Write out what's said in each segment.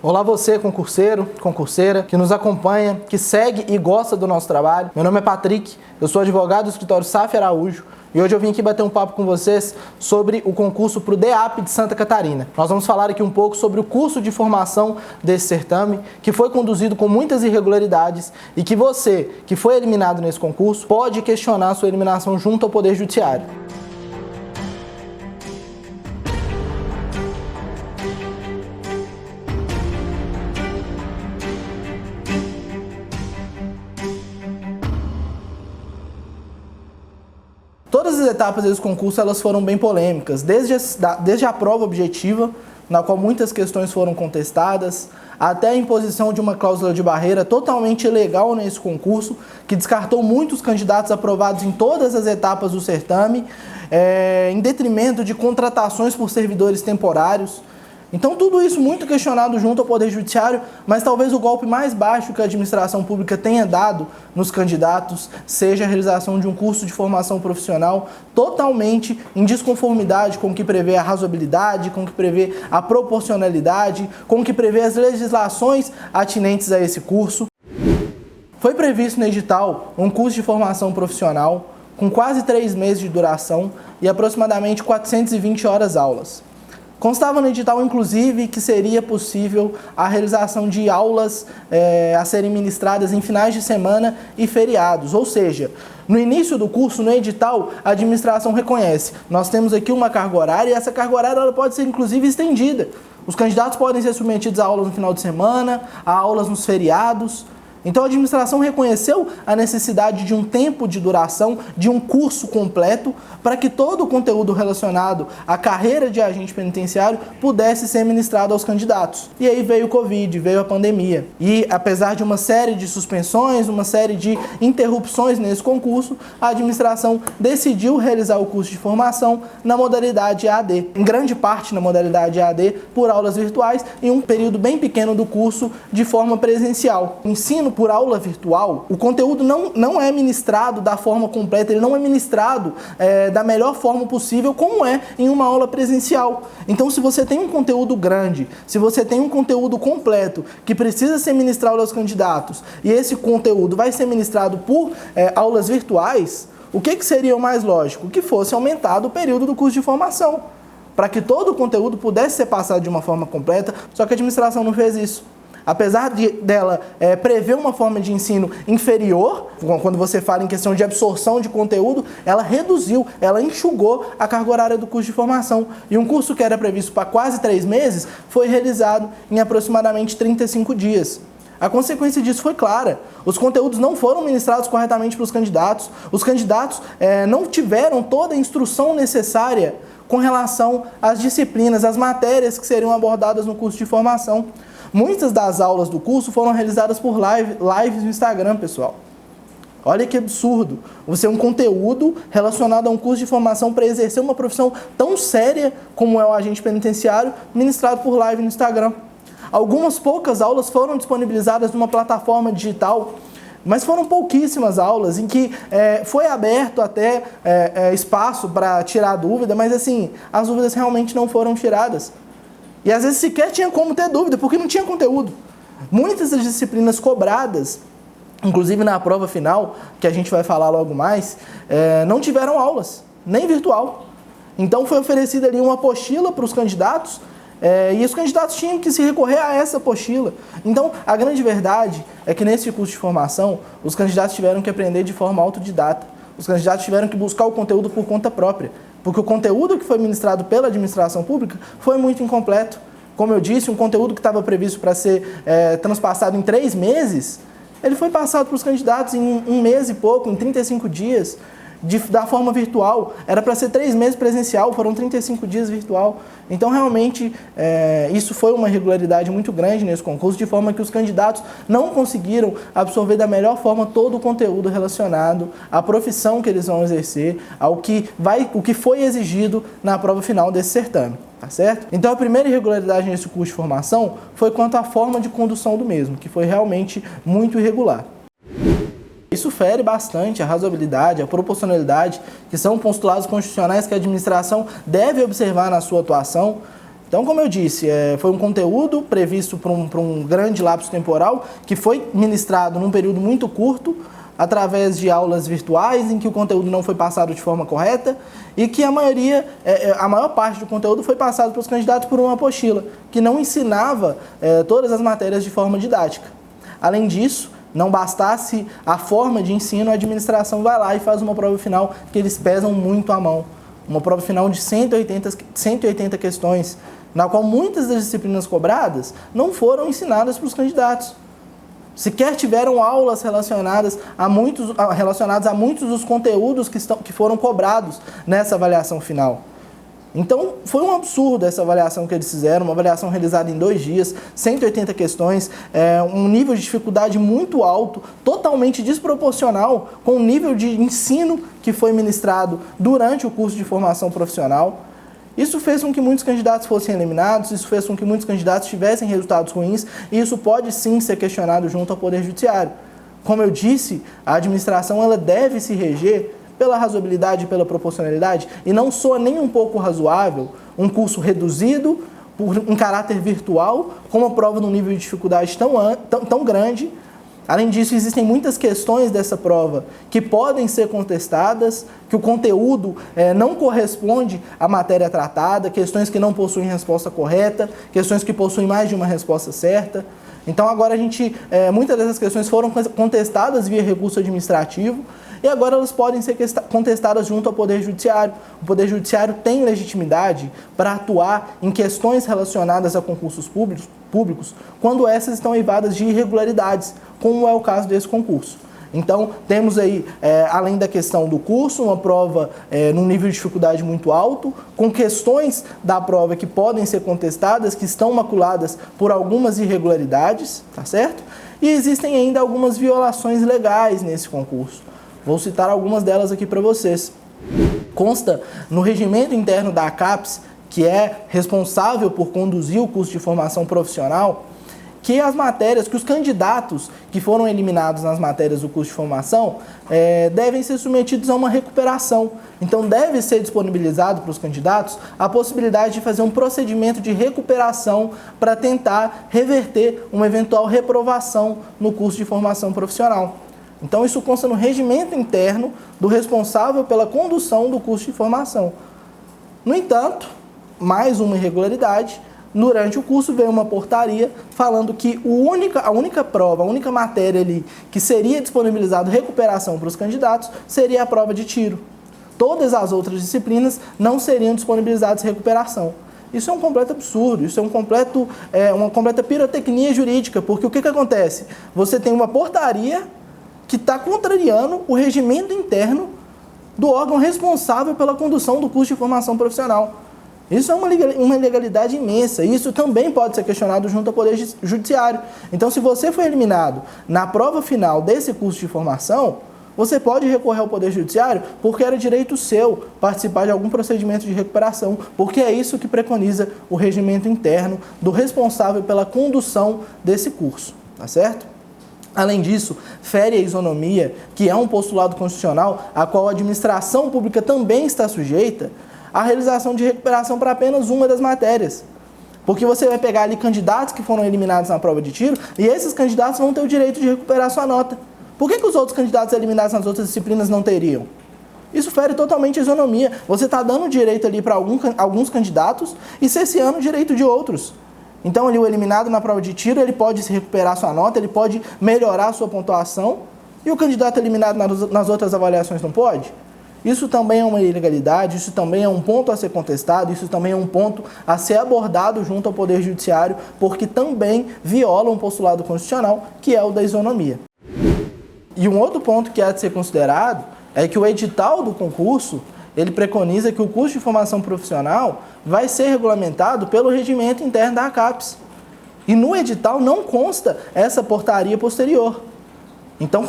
Olá você, concurseiro, concurseira, que nos acompanha, que segue e gosta do nosso trabalho. Meu nome é Patrick, eu sou advogado do escritório Saf Araújo e hoje eu vim aqui bater um papo com vocês sobre o concurso para o DEAP de Santa Catarina. Nós vamos falar aqui um pouco sobre o curso de formação desse certame, que foi conduzido com muitas irregularidades e que você, que foi eliminado nesse concurso, pode questionar sua eliminação junto ao Poder Judiciário. Todas as etapas desse concurso elas foram bem polêmicas, desde a prova objetiva, na qual muitas questões foram contestadas, até a imposição de uma cláusula de barreira totalmente ilegal nesse concurso, que descartou muitos candidatos aprovados em todas as etapas do certame, em detrimento de contratações por servidores temporários. Então tudo isso muito questionado junto ao Poder Judiciário, mas talvez o golpe mais baixo que a administração pública tenha dado nos candidatos seja a realização de um curso de formação profissional totalmente em desconformidade com o que prevê a razoabilidade, com o que prevê a proporcionalidade, com o que prevê as legislações atinentes a esse curso. Foi previsto no edital um curso de formação profissional com quase 3 meses de duração e aproximadamente 420 horas aulas. Constava no edital, inclusive, que seria possível a realização de aulas a serem ministradas em finais de semana e feriados. Ou seja, no início do curso, no edital, a administração reconhece: nós temos aqui uma carga horária e essa carga horária ela pode ser, inclusive, estendida. Os candidatos podem ser submetidos a aulas no final de semana, a aulas nos feriados. Então a administração reconheceu a necessidade de um tempo de duração, de um curso completo, para que todo o conteúdo relacionado à carreira de agente penitenciário pudesse ser ministrado aos candidatos. E aí veio o Covid, veio a pandemia. E apesar de uma série de suspensões, uma série de interrupções nesse concurso, a administração decidiu realizar o curso de formação na modalidade EAD. Em grande parte na modalidade EAD, por aulas virtuais, e um período bem pequeno do curso de forma presencial. O ensino por aula virtual, o conteúdo não é ministrado da forma completa, ele não é ministrado da melhor forma possível, como é em uma aula presencial. Então, se você tem um conteúdo grande, se você tem um conteúdo completo que precisa ser ministrado aos candidatos, e esse conteúdo vai ser ministrado por aulas virtuais, o que seria o mais lógico? Que fosse aumentado o período do curso de formação, para que todo o conteúdo pudesse ser passado de uma forma completa, só que a administração não fez isso. Apesar dela prever uma forma de ensino inferior, quando você fala em questão de absorção de conteúdo, ela reduziu, ela enxugou a carga horária do curso de formação. E um curso que era previsto para quase 3 meses foi realizado em aproximadamente 35 dias. A consequência disso foi clara. Os conteúdos não foram ministrados corretamente para os candidatos não tiveram toda a instrução necessária com relação às disciplinas, às matérias que seriam abordadas no curso de formação. Muitas das aulas do curso foram realizadas por lives no Instagram, pessoal. Olha que absurdo. Você é um conteúdo relacionado a um curso de formação para exercer uma profissão tão séria como é o agente penitenciário, ministrado por live no Instagram. Algumas poucas aulas foram disponibilizadas numa plataforma digital, mas foram pouquíssimas aulas em que foi aberto até espaço para tirar dúvida, mas assim, as dúvidas realmente não foram tiradas. E às vezes sequer tinha como ter dúvida, porque não tinha conteúdo. Muitas das disciplinas cobradas, inclusive na prova final, que a gente vai falar logo mais, não tiveram aulas, nem virtual. Então foi oferecida ali uma apostila para os candidatos, e os candidatos tinham que se recorrer a essa apostila. Então, a grande verdade é que nesse curso de formação, os candidatos tiveram que aprender de forma autodidata. Os candidatos tiveram que buscar o conteúdo por conta própria. Porque o conteúdo que foi ministrado pela administração pública foi muito incompleto. Como eu disse, um conteúdo que estava previsto para ser transpassado em 3 meses, ele foi passado para os candidatos em 1 mês e pouco, em 35 dias, da forma virtual. Era para ser 3 meses presencial, foram 35 dias virtual. Então, realmente, isso foi uma irregularidade muito grande nesse concurso, de forma que os candidatos não conseguiram absorver da melhor forma todo o conteúdo relacionado à profissão que eles vão exercer, o que foi exigido na prova final desse certame. Tá certo? Então, a primeira irregularidade nesse curso de formação foi quanto à forma de condução do mesmo, que foi realmente muito irregular. Isso fere bastante a razoabilidade, a proporcionalidade, que são postulados constitucionais que a administração deve observar na sua atuação, Então, como eu disse, foi um conteúdo previsto para um grande lapso temporal que foi ministrado num período muito curto, através de aulas virtuais, em que o conteúdo não foi passado de forma correta e que a maior parte do conteúdo foi passado para os candidatos por uma apostila, que não ensinava todas as matérias de forma didática. Além disso, não bastasse a forma de ensino, a administração vai lá e faz uma prova final que eles pesam muito à mão. Uma prova final de 180 questões, na qual muitas das disciplinas cobradas não foram ensinadas para os candidatos. Sequer tiveram aulas relacionadas a muitos dos conteúdos que foram cobrados nessa avaliação final. Então, foi um absurdo essa avaliação que eles fizeram, uma avaliação realizada em 2 dias, 180 questões, um nível de dificuldade muito alto, totalmente desproporcional com o nível de ensino que foi ministrado durante o curso de formação profissional. Isso fez com que muitos candidatos fossem eliminados, isso fez com que muitos candidatos tivessem resultados ruins, e isso pode sim ser questionado junto ao Poder Judiciário. Como eu disse, a administração ela deve se reger pela razoabilidade e pela proporcionalidade, e não soa nem um pouco razoável um curso reduzido, em caráter virtual, com uma prova num nível de dificuldade tão grande. Além disso, existem muitas questões dessa prova que podem ser contestadas, que o conteúdo não corresponde à matéria tratada, questões que não possuem resposta correta, questões que possuem mais de uma resposta certa. Então agora muitas dessas questões foram contestadas via recurso administrativo e agora elas podem ser contestadas junto ao Poder Judiciário. O Poder Judiciário tem legitimidade para atuar em questões relacionadas a concursos públicos quando essas estão eivadas de irregularidades, como é o caso desse concurso. Então, temos aí, além da questão do curso, uma prova num nível de dificuldade muito alto, com questões da prova que podem ser contestadas, que estão maculadas por algumas irregularidades, tá certo? E existem ainda algumas violações legais nesse concurso. Vou citar algumas delas aqui para vocês. Consta no regimento interno da CAPES, que é responsável por conduzir o curso de formação profissional, que as matérias, que os candidatos que foram eliminados nas matérias do curso de formação devem ser submetidos a uma recuperação. Então, deve ser disponibilizado para os candidatos a possibilidade de fazer um procedimento de recuperação para tentar reverter uma eventual reprovação no curso de formação profissional. Então, isso consta no regimento interno do responsável pela condução do curso de formação. No entanto, mais uma irregularidade. Durante o curso veio uma portaria falando que a única prova, a única matéria ali que seria disponibilizado recuperação para os candidatos seria a prova de tiro. Todas as outras disciplinas não seriam disponibilizadas recuperação. Isso é um completo absurdo, isso é uma completa pirotecnia jurídica, porque o que acontece? Você tem uma portaria que está contrariando o regimento interno do órgão responsável pela condução do curso de formação profissional. Isso é uma ilegalidade imensa. Isso também pode ser questionado junto ao Poder Judiciário. Então, se você foi eliminado na prova final desse curso de formação, você pode recorrer ao Poder Judiciário porque era direito seu participar de algum procedimento de recuperação, porque é isso que preconiza o regimento interno do responsável pela condução desse curso, tá certo? Além disso, fere a isonomia, que é um postulado constitucional a qual a administração pública também está sujeita, a realização de recuperação para apenas uma das matérias. Porque você vai pegar ali candidatos que foram eliminados na prova de tiro e esses candidatos vão ter o direito de recuperar sua nota. Por que os outros candidatos eliminados nas outras disciplinas não teriam? Isso fere totalmente a isonomia. Você está dando direito ali para alguns candidatos e cerceando o direito de outros. Então, ali, o eliminado na prova de tiro, ele pode se recuperar sua nota, ele pode melhorar a sua pontuação e o candidato eliminado nas outras avaliações não pode? Isso também é uma ilegalidade, isso também é um ponto a ser contestado, isso também é um ponto a ser abordado junto ao Poder Judiciário, porque também viola um postulado constitucional, que é o da isonomia. E um outro ponto que há de ser considerado é que o edital do concurso, ele preconiza que o curso de formação profissional vai ser regulamentado pelo regimento interno da CAPES. E no edital não consta essa portaria posterior. Então,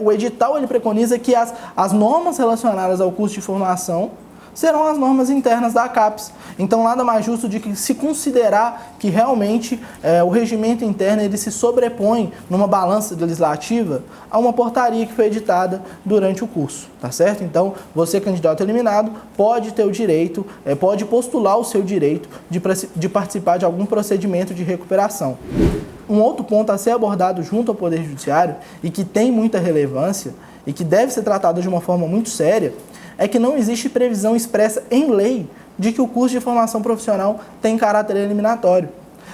o edital ele preconiza que as normas relacionadas ao curso de formação serão as normas internas da CAPES. Então, nada mais justo de que se considerar que realmente o regimento interno ele se sobrepõe numa balança legislativa a uma portaria que foi editada durante o curso, tá certo? Então, você, candidato eliminado, pode ter o direito, pode postular o seu direito de participar de algum procedimento de recuperação. Um outro ponto a ser abordado junto ao Poder Judiciário e que tem muita relevância e que deve ser tratado de uma forma muito séria é que não existe previsão expressa em lei de que o curso de formação profissional tem caráter eliminatório.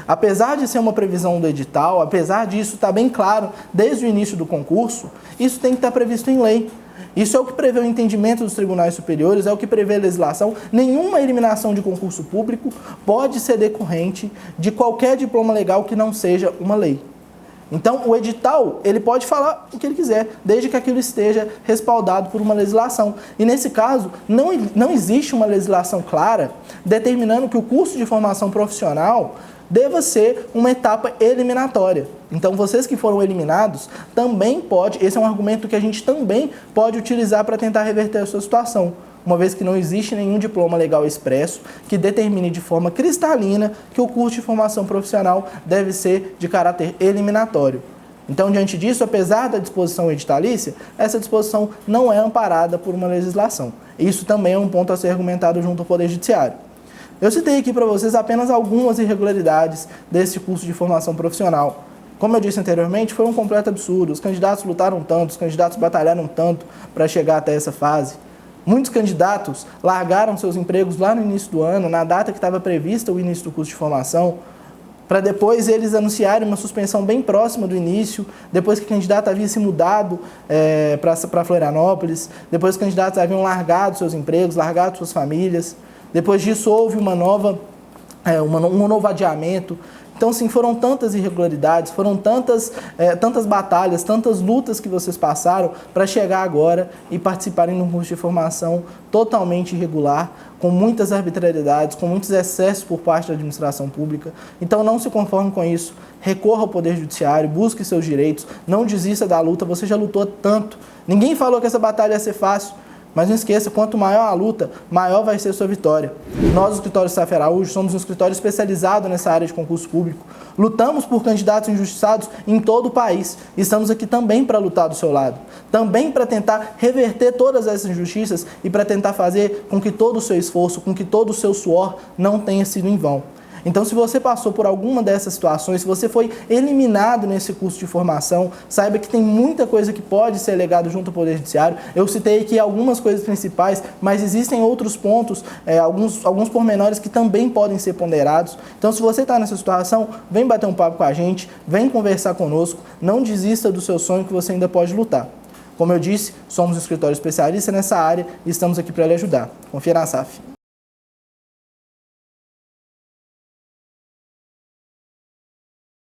Apesar de ser uma previsão do edital, apesar disso estar bem claro desde o início do concurso, isso tem que estar previsto em lei. Isso é o que prevê o entendimento dos tribunais superiores, é o que prevê a legislação. Nenhuma eliminação de concurso público pode ser decorrente de qualquer diploma legal que não seja uma lei. Então, o edital, ele pode falar o que ele quiser, desde que aquilo esteja respaldado por uma legislação. E, nesse caso, não existe uma legislação clara determinando que o curso de formação profissional deva ser uma etapa eliminatória. Então, vocês que foram eliminados, também pode, esse é um argumento que a gente também pode utilizar para tentar reverter a sua situação, uma vez que não existe nenhum diploma legal expresso que determine de forma cristalina que o curso de formação profissional deve ser de caráter eliminatório. Então, diante disso, apesar da disposição editalícia, essa disposição não é amparada por uma legislação. Isso também é um ponto a ser argumentado junto ao Poder Judiciário. Eu citei aqui para vocês apenas algumas irregularidades desse curso de formação profissional. Como eu disse anteriormente, foi um completo absurdo. Os candidatos lutaram tanto, os candidatos batalharam tanto para chegar até essa fase. Muitos candidatos largaram seus empregos lá no início do ano, na data que estava prevista o início do curso de formação, para depois eles anunciarem uma suspensão bem próxima do início, depois que o candidato havia se mudado para Florianópolis, depois que os candidatos haviam largado seus empregos, largado suas famílias. Depois disso houve um novo adiamento. Então, sim, foram tantas irregularidades, foram tantas batalhas, tantas lutas que vocês passaram para chegar agora e participarem de um curso de formação totalmente irregular, com muitas arbitrariedades, com muitos excessos por parte da administração pública. Então, não se conforme com isso, recorra ao Poder Judiciário, busque seus direitos, não desista da luta, você já lutou tanto. Ninguém falou que essa batalha ia ser fácil. Mas não esqueça, quanto maior a luta, maior vai ser a sua vitória. Nós, o escritório Safra Araújo, somos um escritório especializado nessa área de concurso público. Lutamos por candidatos injustiçados em todo o país. Estamos aqui também para lutar do seu lado. Também para tentar reverter todas essas injustiças e para tentar fazer com que todo o seu esforço, com que todo o seu suor não tenha sido em vão. Então, se você passou por alguma dessas situações, se você foi eliminado nesse curso de formação, saiba que tem muita coisa que pode ser legado junto ao Poder Judiciário. Eu citei aqui algumas coisas principais, mas existem outros pontos, alguns pormenores que também podem ser ponderados. Então, se você está nessa situação, vem bater um papo com a gente, vem conversar conosco, não desista do seu sonho que você ainda pode lutar. Como eu disse, somos um escritório especialista nessa área e estamos aqui para lhe ajudar. Confia na SAF.